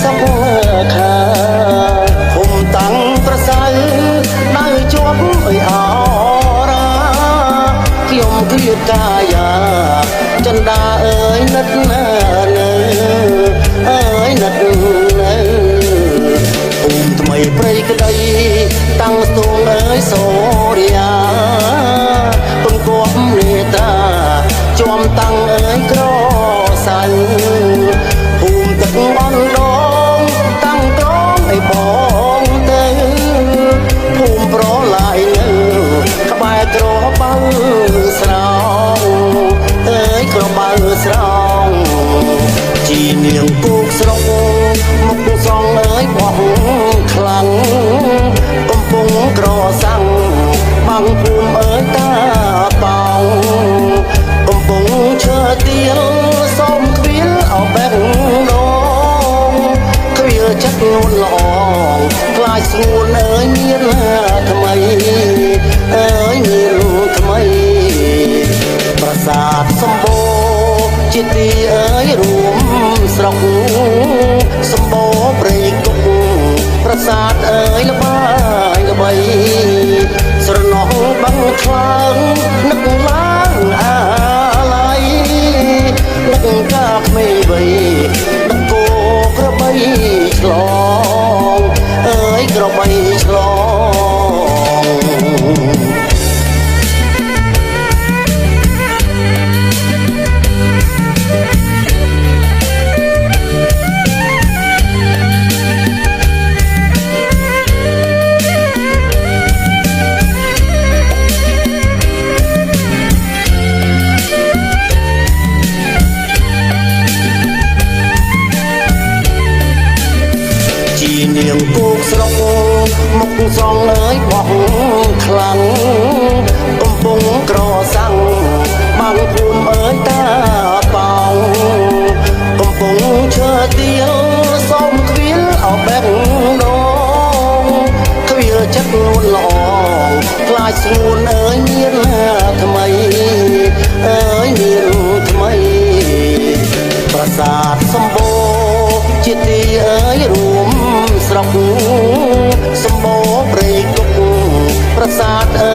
សពខាភូមិតាំងប្រសើរនៅជាប់អើយអរាខ្ញុំគ្រៀតកាយាចិនដាអើយនិតណាអើយនិតណាភូមិថ្មីព្រៃក្តីតាំងស្ទងអើយសូរិយាពងគប់នេត្រាជាប់តាំងអើយក្រសៅភូមិទឹកអនដងតាំងត្រង់ឲ្យបងទៅភូមិប្រឡាយនៅក្បែរក្របៅស្រោអើយក្របៅស្រោជីនាងពូកស្រុកមុខសងអើយបោះខ្លាំងកំពុងក្រសាំងបាំងភូមិអើយតាប៉ោងកំពុងឈើទៀលសុំគ្វាលអោបែកដងគ្វាលចិត្តងូនល្អខ្លាចស្ងួនអើយមានថ្មីអើយមានថ្មីប្រាសាទសម្បូរជាទីអើយរួមស្រុកសម្បូរព្រៃគុកប្រាសាទអើយល្បាយល្បីស្រណោះបាំងខ្លាំងនឹកឡើងអាឡ័យនឹកកាក្មេងវ័យដឹកគោក្របីឆ្លងអើយក្របីឆ្លងនាងពូកស្រុកមុខសងអើយបោះខ្លាំងកំពុងក្រសាំងបាំងភូមិអើយតាប៉ោងកំពុងឈើទៀលសុំគ្វាលអោបែកដងគ្វាលចិត្តងូនល្អខ្លាចស្ងួនអើយមានថ្មីអើយមានថ្មីប្រាសាទ